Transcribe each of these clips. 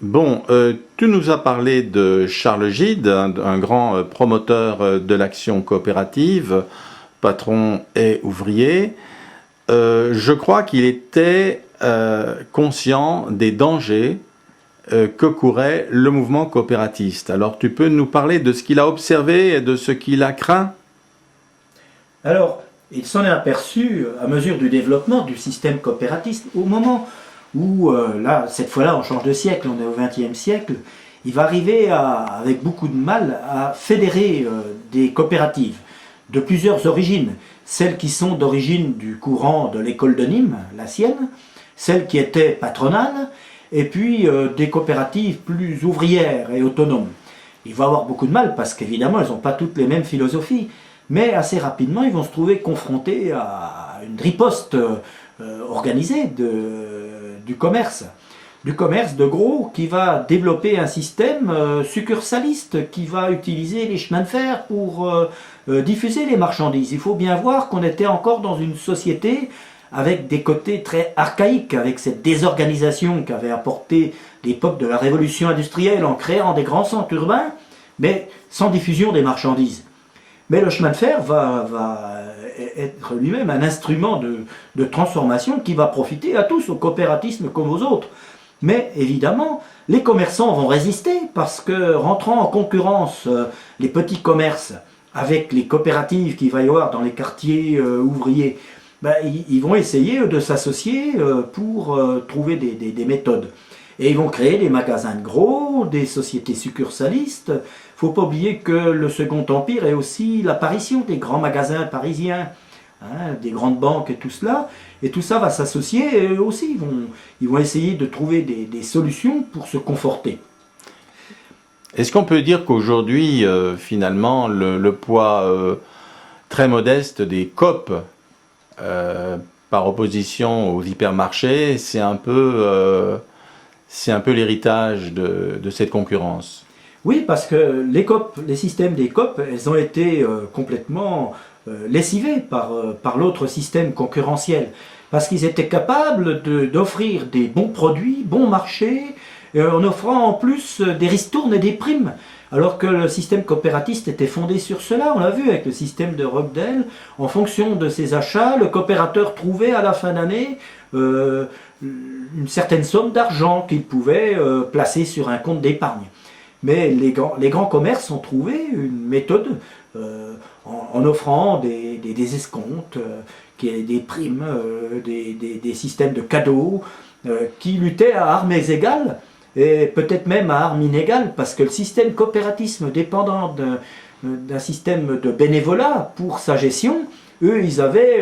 Bon, tu nous as parlé de Charles Gide, un grand promoteur de l'action coopérative, patron et ouvrier. Je crois qu'il était conscient des dangers que courait le mouvement coopératiste. Alors tu peux nous parler de ce qu'il a observé et de ce qu'il a craint? Alors, il s'en est aperçu à mesure du développement du système coopératiste, au moment où, là, cette fois-là, on change de siècle, on est au XXe siècle, il va arriver, avec beaucoup de mal, à fédérer des coopératives de plusieurs origines. Celles qui sont d'origine du courant de l'école de Nîmes, la sienne, celles qui étaient patronales, et puis des coopératives plus ouvrières et autonomes. Il va avoir beaucoup de mal parce qu'évidemment, elles n'ont pas toutes les mêmes philosophies, mais assez rapidement, ils vont se trouver confrontés à une riposte organisée du commerce de gros, qui va développer un système succursaliste, qui va utiliser les chemins de fer pour diffuser les marchandises. Il faut bien voir qu'on était encore dans une société avec des côtés très archaïques, avec cette désorganisation qu'avait apporté l'époque de la révolution industrielle en créant des grands centres urbains, mais sans diffusion des marchandises. Mais le chemin de fer va être lui-même un instrument de transformation qui va profiter à tous, au coopératisme comme aux autres. Mais évidemment, les commerçants vont résister parce que rentrant en concurrence les petits commerces avec les coopératives qu'il va y avoir dans les quartiers ouvriers, ben, ils vont essayer de s'associer pour trouver des méthodes. Et ils vont créer des magasins de gros, des sociétés succursalistes. Il ne faut pas oublier que le Second Empire est aussi l'apparition des grands magasins parisiens, hein, des grandes banques et tout cela. Et tout ça va s'associer et eux aussi. Ils vont essayer de trouver des solutions pour se conforter. Est-ce qu'on peut dire qu'aujourd'hui, finalement, le poids très modeste des coop, par opposition aux hypermarchés, c'est un peu l'héritage de cette concurrence? Oui, parce que les systèmes des coop, elles ont été complètement lessivés par l'autre système concurrentiel. Parce qu'ils étaient capables d'offrir des bons produits, bons marchés, en offrant en plus des ristournes et des primes. Alors que le système coopératiste était fondé sur cela, on l'a vu avec le système de Rockdale, en fonction de ses achats, le coopérateur trouvait à la fin d'année une certaine somme d'argent qu'il pouvait placer sur un compte d'épargne. Mais les grands commerces ont trouvé une méthode en offrant des escomptes, des primes, des systèmes de cadeaux qui luttaient à armes égales et peut-être même à armes inégales, parce que le système coopératisme dépendant d'un système de bénévolat pour sa gestion, eux ils avaient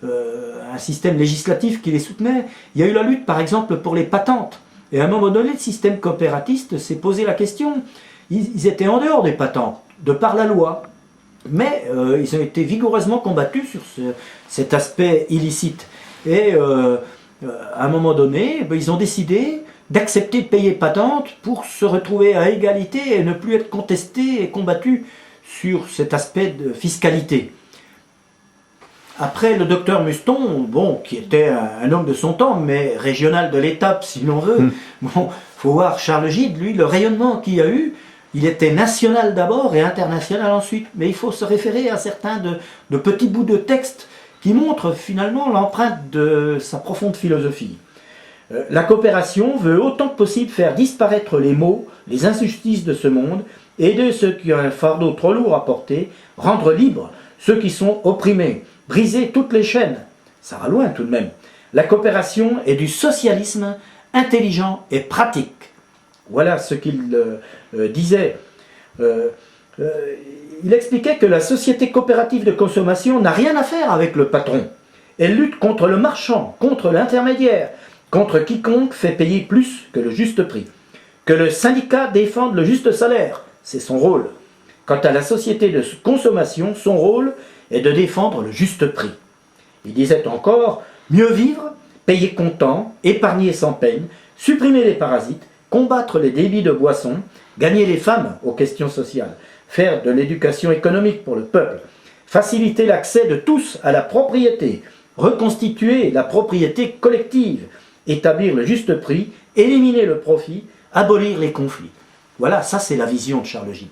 un système législatif qui les soutenait. Il y a eu la lutte par exemple pour les patentes. Et à un moment donné, le système coopératiste s'est posé la question. Ils étaient en dehors des patentes, de par la loi. Mais ils ont été vigoureusement combattus sur cet aspect illicite. Et à un moment donné, ils ont décidé d'accepter de payer patente pour se retrouver à égalité et ne plus être contestés et combattus sur cet aspect de fiscalité. Après le docteur Muston, bon, qui était un homme de son temps, mais régional de l'étape si l'on veut, bon, faut voir Charles Gide, lui, le rayonnement qu'il a eu, il était national d'abord et international ensuite. Mais il faut se référer à certains de petits bouts de texte qui montrent finalement l'empreinte de sa profonde philosophie. La coopération veut autant que possible faire disparaître les maux, les injustices de ce monde, aider ceux qui ont un fardeau trop lourd à porter, rendre libres ceux qui sont opprimés, briser toutes les chaînes. Ça va loin tout de même. La coopération est du socialisme intelligent et pratique. Voilà ce qu'il disait. Il expliquait que la société coopérative de consommation n'a rien à faire avec le patron. Elle lutte contre le marchand, contre l'intermédiaire, contre quiconque fait payer plus que le juste prix. Que le syndicat défende le juste salaire, c'est son rôle. Quant à la société de consommation, son rôle est de défendre le juste prix. Il disait encore, mieux vivre, payer comptant, épargner sans peine, supprimer les parasites, combattre les débits de boissons, gagner les femmes aux questions sociales, faire de l'éducation économique pour le peuple, faciliter l'accès de tous à la propriété, reconstituer la propriété collective, établir le juste prix, éliminer le profit, abolir les conflits. Voilà, ça c'est la vision de Charles Gide.